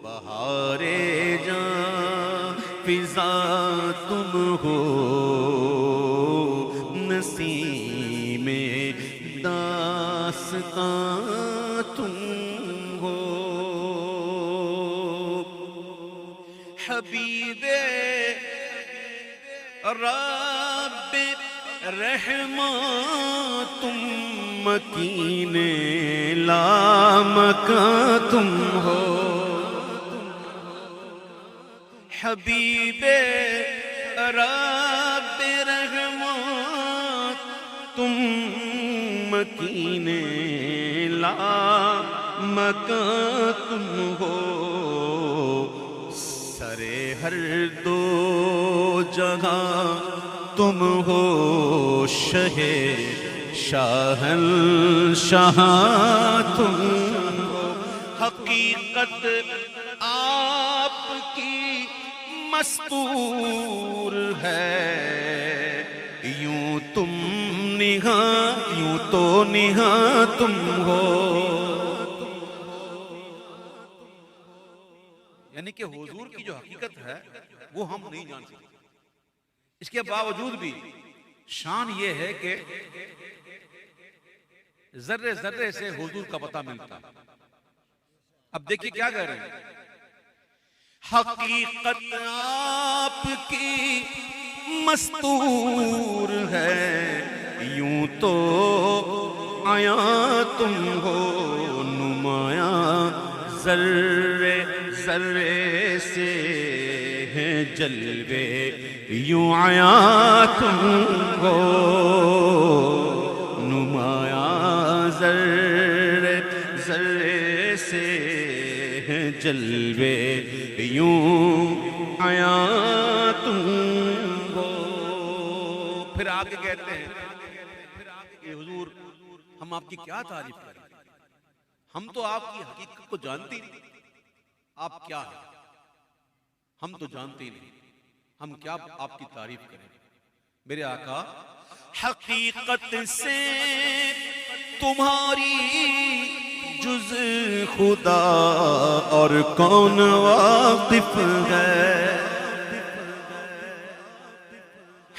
بہارے جاں فضا تم ہو، نسیم داستاں تم ہو، حبیب رب رحماں تم، مکین لامکاں تم ہو، حبیب رب رحماں تم، مکین لامکاں تم ہو، سرے ہر دو جگہ تم ہو، شہ شاہنشاہ تم ہو، حقیقت آپ کی مستور ہے، یوں تم نہاں یوں تو نہاں تم ہو، یعنی کہ حضور کی جو حقیقت ہے وہ ہم نہیں جان سکتے، اس کے باوجود بھی شان یہ ہے کہ ذرے ذرے سے حضور کا پتہ ملتا ہے۔ اب دیکھیے کیا کہہ رہے ہیں، حقیقت آپ کی مستور ہے، یوں تو آیا تم ہو، نمایاں ذرے ذرے سے ہیں جلوے، یوں آیا تم ہو، نمایاں ذرے ذرے سے ہیں جلوے، یوں آیا تم ہو۔ پھر آگے کہتے ہیں کہ حضور ہم آپ کی کیا تعریف کریں، ہم تو آپ کی حقیقت کو جانتے نہیں، آپ کیا ہیں ہم تو جانتے ہی نہیں، ہم کیا آپ کی تعریف کریں۔ میرے آقا حقیقت سے تمہاری جز خدا اور کون واقف ہے،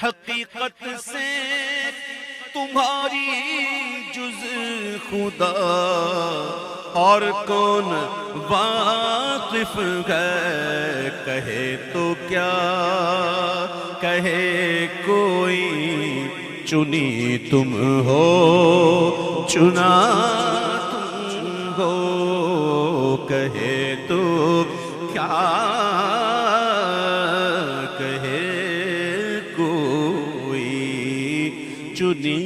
حقیقت سے تمہاری جز خدا اور کون واقف ہے، کہے تو کیا کہے کوئی، چنی تم ہو چنا تم ہو، کہے تو کیا کہے کوئی، چنی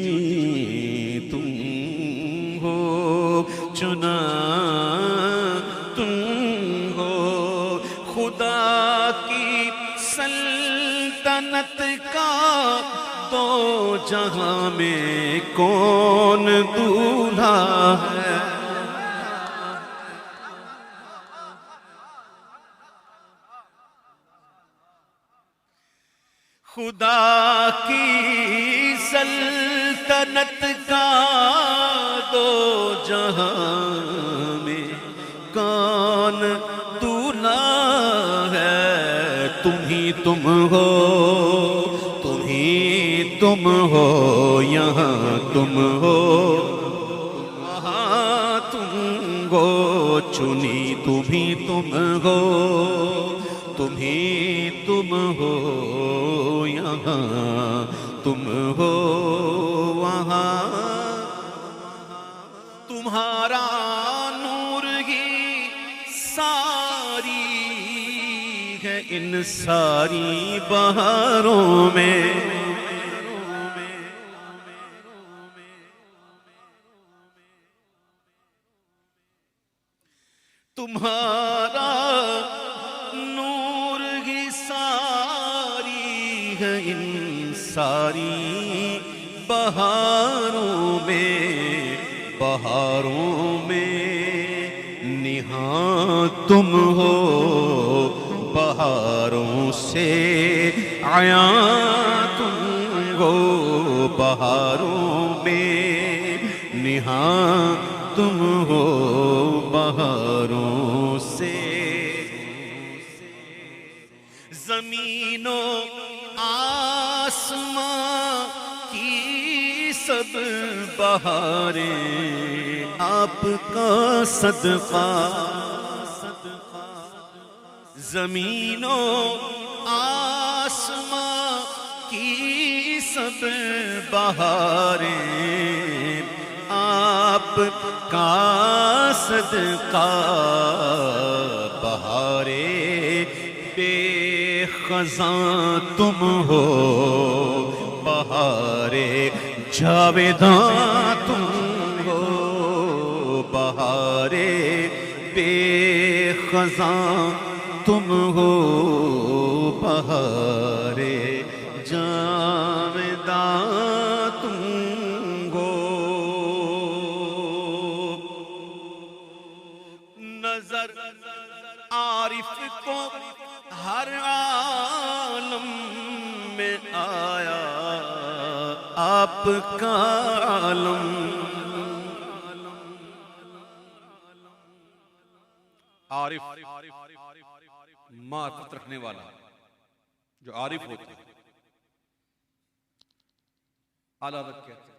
تم ہو چنا تم ہو، خدا کی سلطنت کا دو جہاں میں کون دولہا ہے، خدا کی سلطنت کا دو جہاں میں کون دولہا ہے، تم ہی تم ہو تم ہی تم ہو، یہاں تم ہو وہاں تم ہو، چنی تم ہی تم ہو، تم ہی تم ہو، یہاں تم ہو وہاں، تمہارا نور ہی ساری ہے ان ساری بہاروں میں، تمہارا نور ہی ساری ہے ان ساری بہاروں میں، بہاروں میں نہاں تم ہو، بہاروں سے آیا تم ہو، بہاروں میں نہاں تم ہو، بہاروں سے زمین و آسمان کی سب بہاریں آپ کا صدقہ، زمین و آسمان کی سب بہاریں آپ کا صدقہ، بہارے بے خزاں تم ہو، بہارے جاویداں تم ہو، بہارے بے خزاں تم ہو، بہارے جاویداں تم ہو۔ نظر عارف کو ہر عالم میں آیا آپ کا عالم، عارف معرفت رکھنے والا جو عارف ہوتا ہے، اعلیٰ حضرت کہتے ہیں،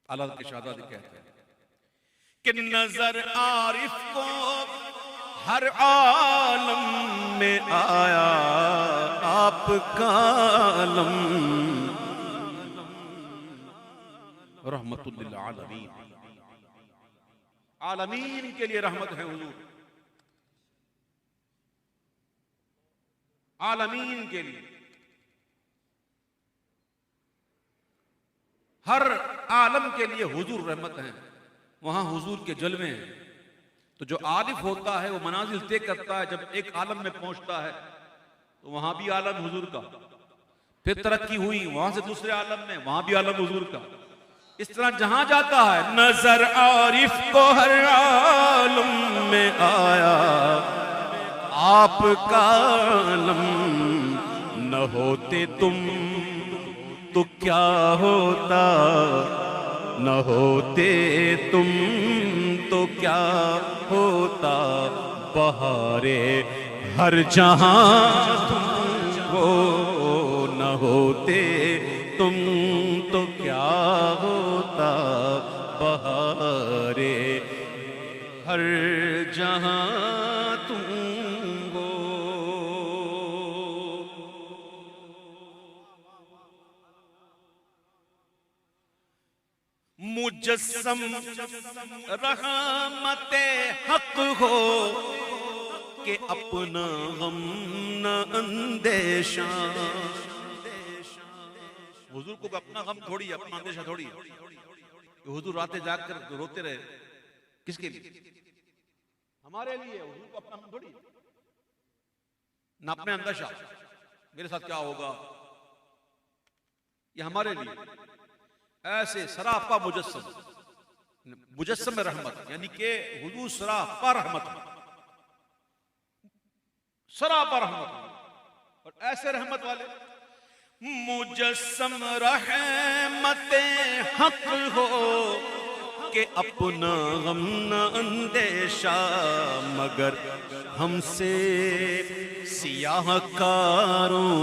اعلیٰ حضرت کے شہزادے کہتے ہیں کہ نظر عارف کو ہر عالم میں آیا آپ کا عالم، رحمت للعالمین، عالمین کے لیے رحمت ہے حضور، عالمین کے لیے، ہر عالم کے لیے حضور رحمت ہیں، وہاں حضور کے جلوے ہیں۔ تو جو عارف ہوتا ہے وہ منازل طے کرتا ہے، جب ایک عالم میں پہنچتا ہے تو وہاں بھی عالم حضور کا، پھر ترقی ہوئی وہاں سے دوسرے عالم میں، وہاں بھی عالم حضور کا، اس طرح جہاں جاتا ہے نظر عارف کو ہر عالم میں آیا آپ کا عالم، نہ ہوتے تم تو کیا ہوتا، نہ ہوتے تم تو کیا ہوتا، بہارے ہر جہاں تم ہو، نہ ہوتے تم تو کیا ہوتا، بہارے ہر جہاں تم ہو۔ مجسم رحمت حق ہو کہ اپنا غم نہ اندیشہ، حضور کو اپنا غم تھوڑی، اپنا اندیشہ تھوڑی، کہ حضور راتیں جاگ کر روتے رہے، کس کے لیے؟ ہمارے لیے۔ حضور کو اپنا غم تھوڑی، نہ اپنے اندیشہ میرے ساتھ کیا ہوگا، یہ ہمارے لیے۔ ایسے سراپا مجسم، مجسم رحمت یعنی کہ حضور سراپا رحمت، سراپا رحمت، اور ایسے رحمت والے مجسم رحمت حق ہو کہ اپنا غم نہ اندیشہ، مگر ہم سے سیاہ کاروں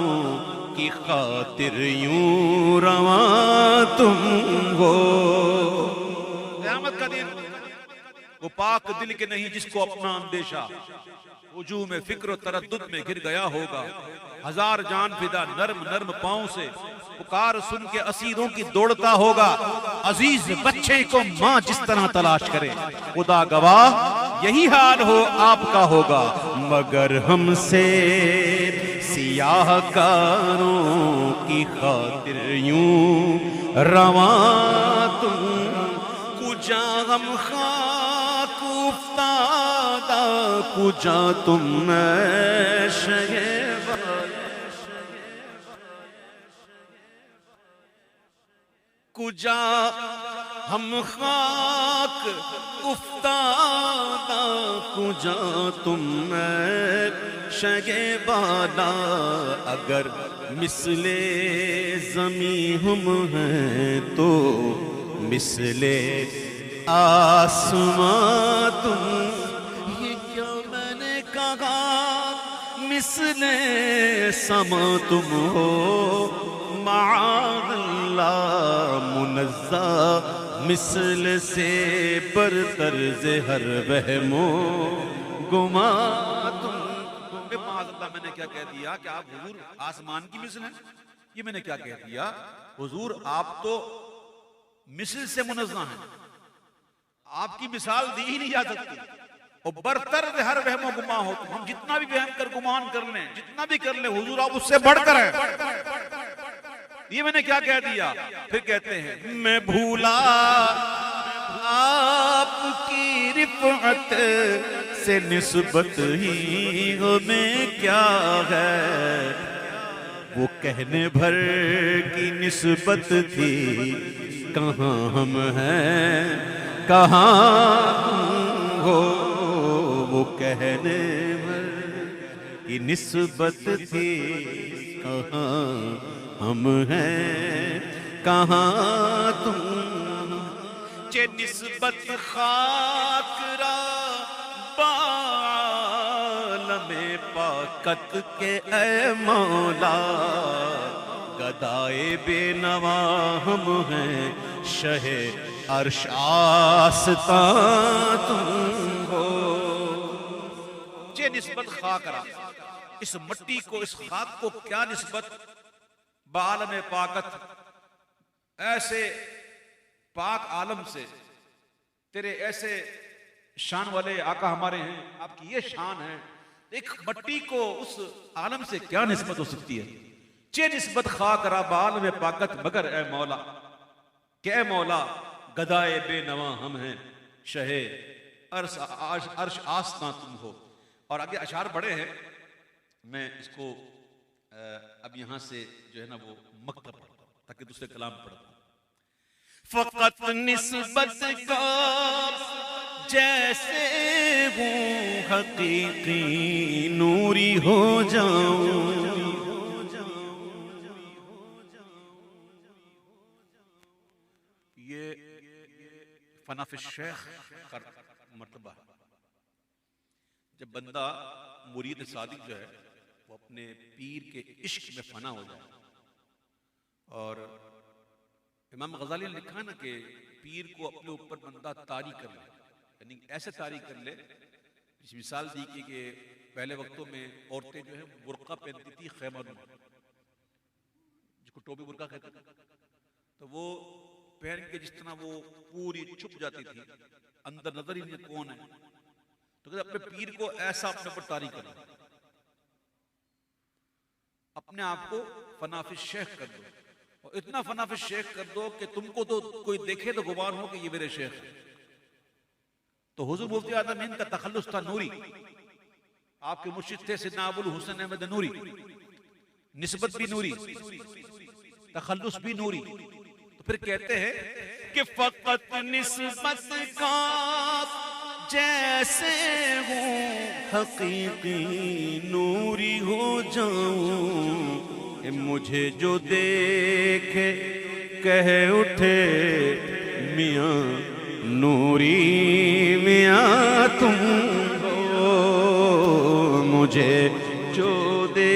کی خاطر یوں رواں تم ہو۔ قیامت کا دن وہ پاک دل کے نہیں جس کو اپنا اندیشہ، وجوہ میں فکر و تردد میں گر گیا ہوگا، ہزار جان فدا نرم نرم پاؤں سے پکار سن کے اسیروں کی دوڑتا ہوگا، عزیز بچے کو ماں جس طرح تلاش کرے، خدا گواہ یہی حال ہو آپ کا ہوگا، مگر ہم سے سیاہ کاروں کی خاطر یوں رواں تم، کجا غم خاک افتادہ کجا تم شگے، کجا ہم خاک افتادہ کجا تم شگے بالا، اگر مثل زمیں ہم ہیں تو مثل آسمان تم، یہ کیا میں نے کہا مثل سما تم ہو معاذ اللہ منزہ مثل سے برتر ز ہر وہم و گما تم. معاذ اللہ میں نے کیا کہہ دیا کہ آپ حضور آسمان کی مثل ہیں؟ یہ میں نے کیا کہہ دیا؟ حضور آپ تو مثل سے منزہ ہیں، آپ کی مثال دی ہی نہیں جا سکتی. اور برتر ہر وہم و گما ہو تم، ہم جتنا بھی وہم کر گمان کر لیں، جتنا بھی کر لیں، حضور آپ اس سے بڑھ کر ہیں. یہ میں نے کیا کہہ دیا؟ پھر کہتے ہیں میں بھولا آپ کی رفعت سے نسبت ہی ہمیں کیا ہے، وہ کہنے بھر کی نسبت تھی، کہاں ہم ہیں کہاں تم ہو، وہ کہنے بھر کی نسبت تھی، کہاں ہم ہیں کہاں تم. چے نسبت خاک را بعالم پاکت کے اے مولا، گدائے بے نوا ہم ہیں، شہ عرش آستاں تم ہو. چے نسبت خاک را، اس مٹی کو، اس خاک کو کیا نسبت بعالم پاکت، ایسے پاک عالم سے، تیرے ایسے شان والے آقا ہمارے ہیں، آپ کی یہ شان ہے، ایک مٹی کو اس عالم سے کیا نسبت ہو سکتی ہے. چے نسبت خاک را بعالم پاکت مگر اے مولا، کہ اے مولا گدائے بے نوا ہم ہیں، شہ عرش آستاں تم ہو. اور آگے اشعار بڑے ہیں، میں اس کو اب یہاں سے جو ہے نا وہ مکتب پڑھتا ہوں تاکہ دوسرے کلام پڑھتا ہوں. فقط نسبت کا جیسے ہوں حقیقی نوری ہو جاؤں، یہ فنا فی الشیخ کا مرتبہ ہے. جب بندہ مرید صادق جو ہے وہ اپنے پیر کے عشق میں فنا ہو جائے. اور امام غزالی نے لکھا نا کہ پیر کو اپنے اوپر بندہ طاری کر لے، یعنی ایسے طاری کر لے، اس مثال دی کہ پہلے وقتوں میں عورتیں جو ہیں برقع پہنتی تھی خیمہ نما، جس کو ٹوپی برقع کہتے تھے، تو وہ پہن کے جس طرح وہ پوری چھپ جاتی تھی، اندر نظر ہی نہیں کون ہے. تو کہ اپنے پیر کو ایسا اپنے اوپر طاری کر لے، اپنے آپ کو فنا فی الشیخ کر دو، اور اتنا فنا فی الشیخ کر دو کہ تم کو تو کوئی دیکھے تو گمان ہو کہ یہ میرے شیخ ہے. تو حضور مفتی اعظم ہند کا تخلص تھا نوری، آپ کے مرشد تھے سیدنا ابو الحسن احمد نوری، نسبت بھی نوری، تخلص بھی نوری. تو پھر کہتے ہیں کہ فقط نسبت کا جیسے ہوں حقیقی نوری ہو جاؤں، مجھے جو دیکھے کہہ اٹھے میاں نوری میاں تم ہو، مجھے جو دیکھے